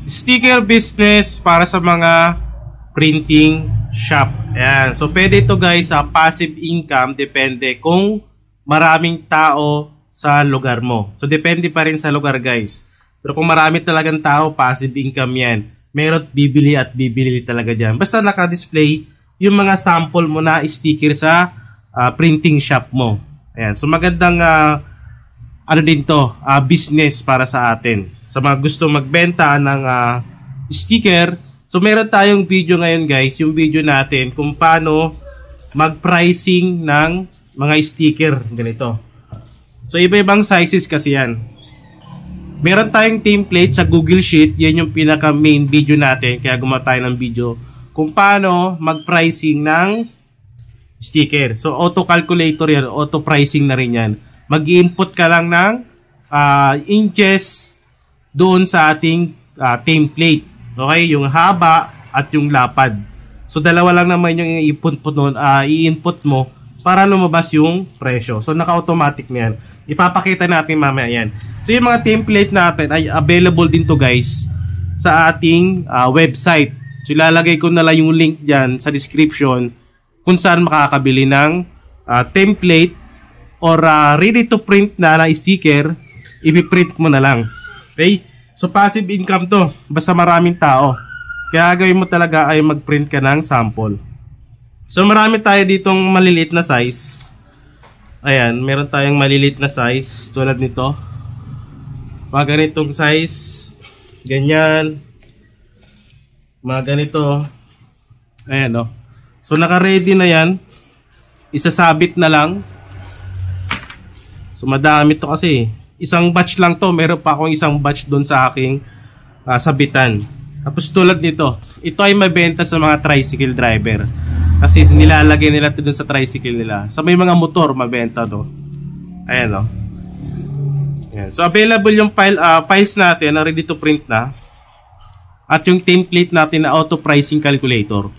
Sticker business para sa mga printing shop. Ayan. So, pwede ito guys sa passive income. Depende kung maraming tao sa lugar mo. So, depende pa rin sa lugar guys. Pero kung marami talagang tao, passive income yan. Meron bibili at bibili talaga dyan. Basta naka-display yung mga sample mo na sticker sa printing shop mo. Ayan. So, magandang ano din to, business para sa atin. Sa mga gusto magbenta ng sticker. So, meron tayong video ngayon guys. Yung video natin kung paano mag-pricing ng mga sticker. Ganito. So, iba-ibang sizes kasi yan. Meron tayong template sa Google Sheet. Yan yung pinaka main video natin. Kaya gumawa tayo ng video kung paano mag-pricing ng sticker. So, auto-calculator yan. Auto-pricing na rin yan. Mag-input ka lang ng inches doon sa ating template. Okay? Yung haba at yung lapad. So, dalawa lang naman yung i-input mo para lumabas yung presyo. So, naka-automatic na yan. Ipapakita natin mamaya yan. So, yung mga template natin ay available din to guys sa ating website. So, ilalagay ko na lang yung link dyan sa description kung saan makakabili ng template or ready to print na sticker. Ipiprint mo na lang. Okay? So, passive income to. Basta maraming tao. Kaya gawin mo talaga ay mag-print ka ng sample. So, marami tayo ditong maliliit na size. Ayan, meron tayong maliliit na size. Tulad nito. Mga ganitong size. Ganyan. Mga ganito. Ayan, o. So, naka-ready na yan. Isasabit na lang. So, madami to kasi. Isang batch lang to. Meron pa akong isang batch doon sa aking sabitan. Tapos tulad nito. Ito ay mabenta sa mga tricycle driver. Kasi nilalagay nila ito doon sa tricycle nila. Sa may mga motor, mabenta to. Ayan o. Ayan. So available yung files natin na ready to print na. At yung template natin na auto pricing calculator.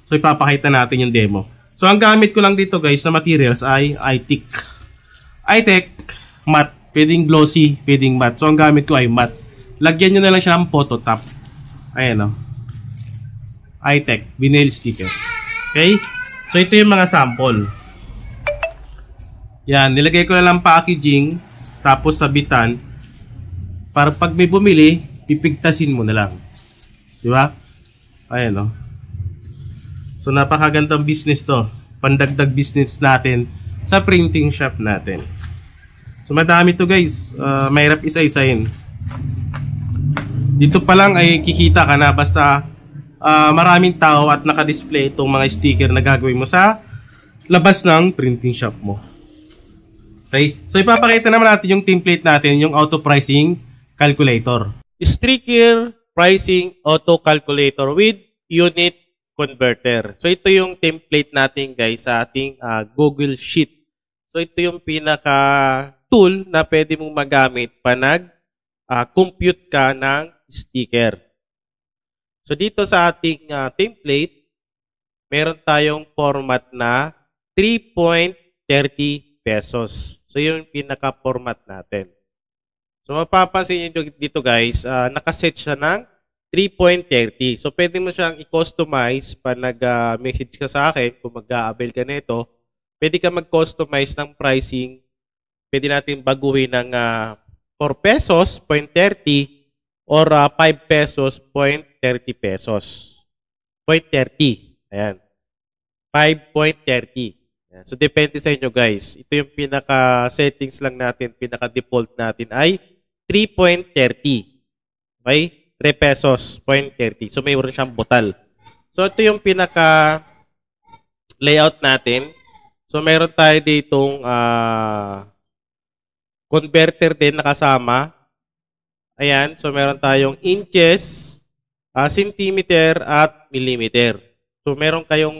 So ipapakita natin yung demo. So ang gamit ko lang dito guys na materials ay iTech. iTech matte. Pwedeng glossy, pwedeng matte. So, ang gamit ko ay matte. Lagyan nyo na lang siya ng phototop. Ayan o. iTech, vinyl sticker. Okay? So, ito yung mga sample. Yan, nilagay ko na lang packaging. Tapos, sabitan. Para pag may bumili, pipigtasin mo na lang. Diba? Ayan o. So, napakagandang business to. Pandagdag business natin sa printing shop natin. So, madami to guys. Mahirap isa-isahin. Dito pa lang ay kikita ka na basta maraming tao at naka-display itong mga sticker na gagawin mo sa labas ng printing shop mo. Okay? So, ipapakita naman natin yung template natin, yung auto pricing calculator. Sticker pricing auto calculator with unit converter. So, ito yung template natin guys sa ating Google Sheet. So, ito yung pinaka tool na pwede mong magamit pa compute ka ng sticker. So, dito sa ating template, meron tayong format na 3.30 pesos. So, yun yung pinaka-format natin. So, mapapansin nyo dito guys, nakaset siya ng 3.30. So, pwede mo siyang i-customize pa nag-message ka sa akin kung mag-a-avail ka nito. Pwede ka mag-customize ng pricing. Pwede natin baguhin ng 4 pesos, 0.30 or 5 pesos, 0.30 pesos. 0.30. Ayan. 5.30. Ayan. So, depende sa inyo guys. Ito yung pinaka-settings lang natin, pinaka-default natin ay 3.30. Okay? 3 pesos, 0.30. So, mayroon siyang butal. So, ito yung pinaka-layout natin. So, meron tayo ditong converter din nakasama. Ayan. So, meron tayong inches, centimeter, at millimeter. So, meron kayong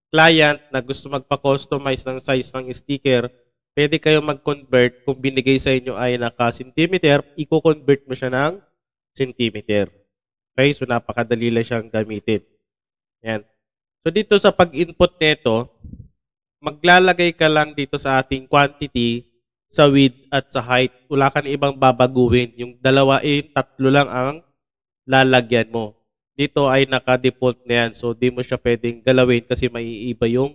client na gusto magpa-customize ng size ng sticker. Pwede kayong mag-convert. Kung binigay sa inyo ay naka-centimeter, i-convert mo siya ng centimeter. Okay? So, napakadali lang siyang gamitin. Ayan. So, dito sa pag-input nito, maglalagay ka lang dito sa ating quantity sa width at sa height. Wala ka na ibang babaguhin. Yung tatlo lang ang lalagyan mo. Dito ay naka-default na yan. So, di mo siya pwedeng galawin kasi may iba yung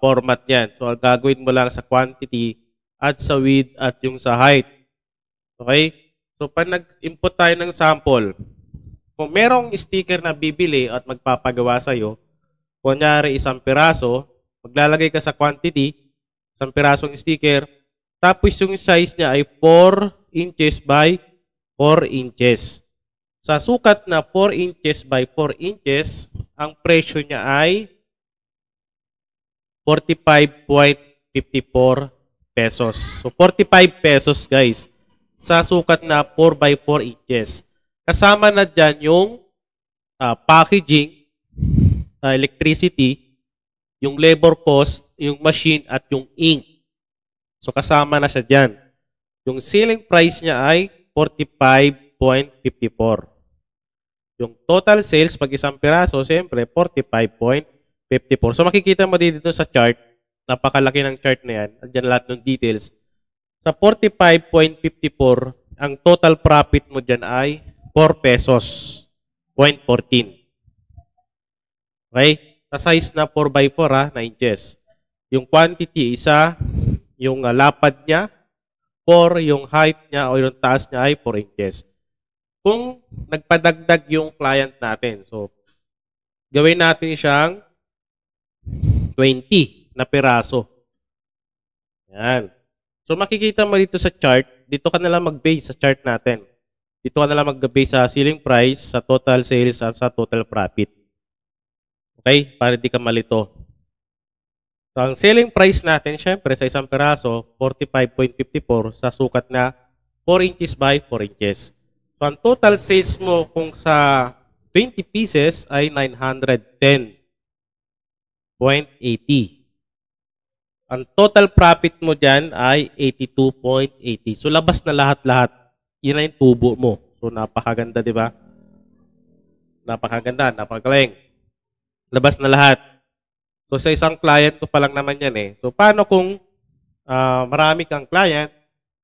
format yan. So, ang gagawin mo lang sa quantity at sa width at yung sa height. Okay? So, pag nag-input tayo ng sample, kung merong sticker na bibili at magpapagawa sa'yo, kunyari isang piraso, maglalagay ka sa quantity, isang pirasong sticker, tapos yung size niya ay 4 inches by 4 inches. Sa sukat na 4 inches by 4 inches, ang presyo niya ay 45.54 pesos. So, 45 pesos guys. Sa sukat na 4 by 4 inches. Kasama na dyan yung packaging, electricity, yung labor cost, yung machine, at yung ink. So, kasama na siya dyan. Yung selling price niya ay 45.54. Yung total sales pag isang piraso, siyempre, 45.54. So, makikita mo dito sa chart, napakalaki ng chart na yan, andyan lahat ng details. Sa 45.54, ang total profit mo dyan ay 4 pesos, 0.14. Okay? Sa size na 4 by 4, 9 inches. Yung quantity, isa, yung lapad niya, 4, yung height niya o yung taas niya ay 4 inches. Kung nagpadagdag yung client natin, so, gawin natin siyang 20 na piraso. Yan. So, makikita mo dito sa chart, dito ka na lang mag-base sa chart natin. Dito ka na lang mag-base sa selling price, sa total sales, at sa total profit. Okay? Para di ka malito. So, ang selling price natin, syempre, sa isang piraso, 45.54 sa sukat na 4 inches by 4 inches. So, ang total sales mo kung sa 20 pieces ay 910.80. Ang total profit mo dyan ay 82.80. So, labas na lahat-lahat. Yun na yung tubo mo. So, napakaganda, di ba? Napakaganda, napakagaling. Labas na lahat. So, sa isang client ko pa lang naman yan eh. So, paano kung marami kang client,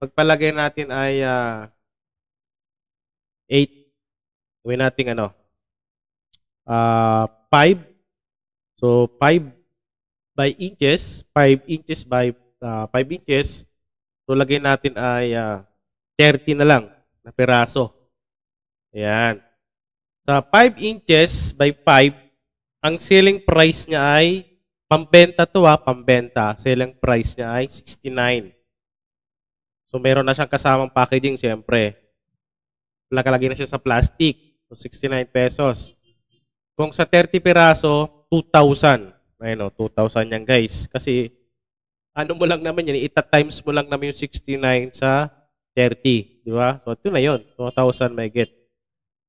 pagpalagay natin ay 8. Gawin natin 5. So, 5 by inches. 5 inches by 5 inches. So, lagay natin ay 30 na lang na piraso. Ayan. Sa 5 inches by 5, ang selling price niya ay, pambenta to pambenta. Selling price niya ay 69. So, meron na siyang kasamang packaging, siyempre. Nakalagay na siya sa plastic. So, 69 pesos. Kung sa 30 piraso, 2,000. Ayun 2,000 yan guys. Kasi, ano mo lang naman yan, ita-times mo lang naman yung 69 sa 30. Di ba? So, ito na yun. 2,000 may get.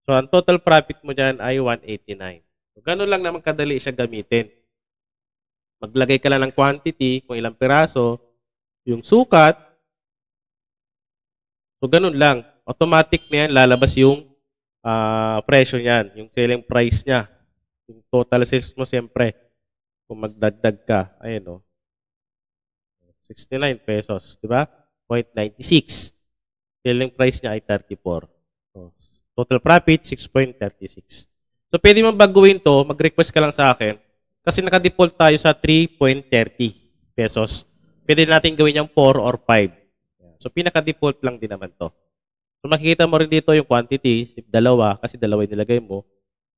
So, ang total profit mo dyan ay 189. So, ganun lang naman kadali siya gamitin. Maglagay ka lang ng quantity, kung ilang piraso, yung sukat. So, ganun lang. Automatic na yan, lalabas yung presyo niyan, yung selling price niya. Yung total sales mo, siyempre, kung magdagdag ka, ayun 69 pesos, di ba? 0.96. Selling price niya ay 34. So, total profit, 6.36. So, pwede mo baguhin to, mag-request ka lang sa akin, kasi naka-default tayo sa 3.30 pesos. Pwede natin gawin yung 4 or 5. So, pinaka-default lang din naman to. So, makikita mo rin dito yung quantity, dalawa, kasi dalawa yung nilagay mo.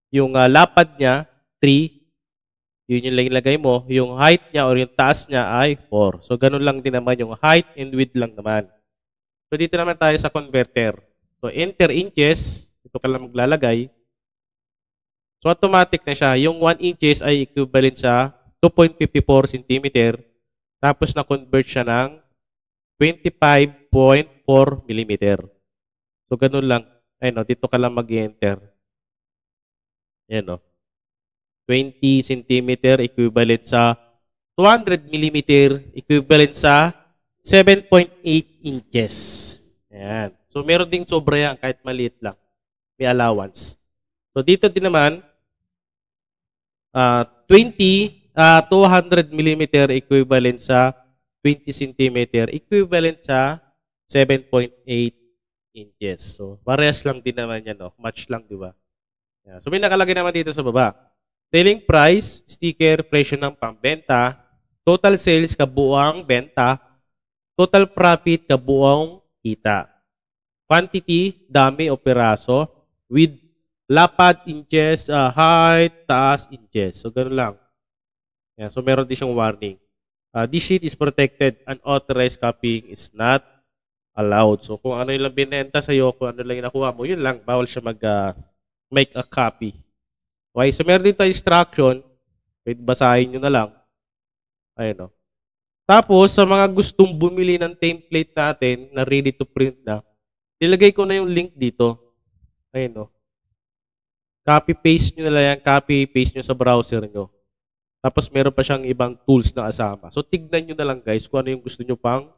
Yung lapad niya, 3, yun yung ilagay mo. Yung height niya or yung taas niya ay 4. So, ganun lang din naman yung height and width lang naman. So, dito naman tayo sa converter. So, enter inches, ito ka lang maglalagay. So, automatic na siya. Yung 1 inches ay equivalent sa 2.54 cm. Tapos, na-convert siya ng 25.4 mm. So, ganun lang. Ayun, dito ka lang mag-enter. Ayan, 20 cm equivalent sa 200 mm equivalent sa 7.8 inches. Ayan. So, meron ding sobra yan kahit maliit lang. May allowance. So, dito din naman, 200 mm equivalent sa 20 cm equivalent sa 7.8 inches. So, parehas lang din naman yan, no? Match lang, di ba? Yan. So, may nakalagay naman dito sa baba. Selling price, sticker, presyo ng pambenta, total sales, kabuuang benta, total profit, kabuuang kita. Quantity, dami o peraso, with lapad inches, height, taas inches. So, gano'n lang. Yan. So, meron din siyang warning. This sheet is protected. Unauthorized copying is not allowed. So, kung ano yung lang binenta sa'yo, kung ano lang yung nakuha mo, yun lang. Bawal siya make a copy. Okay, so meron din tayo instruction. Wait, basahin nyo na lang. Ayun, no. Tapos, sa mga gustong bumili ng template natin na ready to print na, nilagay ko na yung link dito. Ayun, no. Copy-paste nyo na lang yan. Copy-paste nyo sa browser nyo. Tapos, meron pa siyang ibang tools na kasama. So, tignan nyo na lang, guys, kung ano yung gusto nyo pang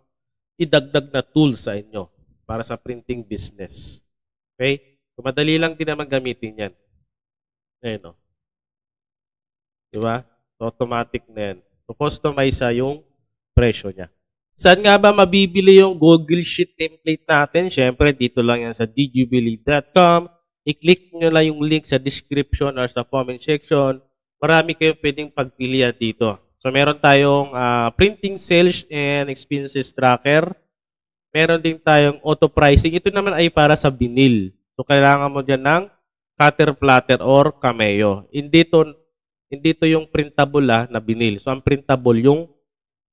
idagdag na tools sa inyo para sa printing business. Okay? So, madali lang din naman gamitin yan. Ayun, no. Diba? So, automatic na yan. So, customize yung presyo niya. Saan nga ba mabibili yung Google Sheet template natin? Siyempre, dito lang yan sa djubilee.com. I-click nyo lang yung link sa description or sa comment section. Marami kayong pwedeng pagpilian dito. So, meron tayong printing sales and expenses tracker. Meron din tayong auto pricing. Ito naman ay para sa vinyl. So, kailangan mo dyan ng cutter, platter, or cameo. Hindi to yung printable na vinyl. So, ang printable yung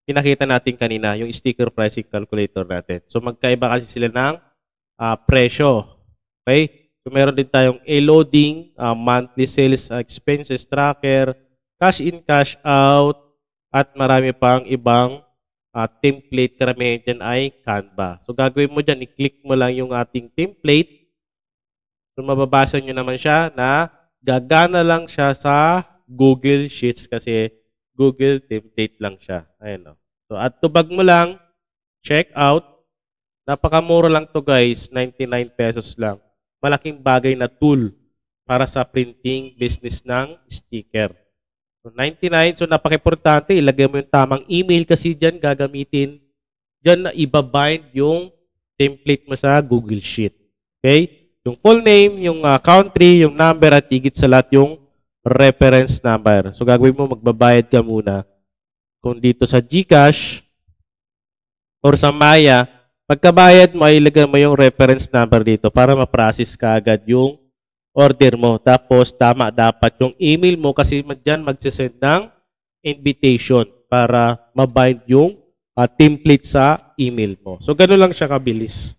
pinakita natin kanina, yung sticker pricing calculator natin. So, magkaiba kasi sila ng presyo. Okay? So, meron din tayong e-loading, monthly sales expenses tracker, cash in, cash out, at marami pang ibang template. Karamihan dyan ay Canva. So, gagawin mo dyan, i-click mo lang yung ating template. So, mababasa nyo naman siya na gagana lang siya sa Google Sheets kasi Google template lang siya. Ayan, no? So, at tubag mo lang, check out. Napakamura lang to guys, 99 pesos lang. Malaking bagay na tool para sa printing business ng sticker. So, 99. So, napaka-importante. Ilagay mo yung tamang email kasi dyan gagamitin. Dyan na ibabind yung template mo sa Google Sheet. Okay? Yung full name, yung country, yung number, at higit sa lahat yung reference number. So, gagawin mo, magbabayad ka muna. Kung dito sa GCash or sa Maya, pagkabayad mo, ay ilagay mo yung reference number dito para ma-process ka agad yung order mo. Tapos, tama dapat yung email mo kasi dyan magsisend ng invitation para mabind yung template sa email mo. So, gano'n lang siya kabilis.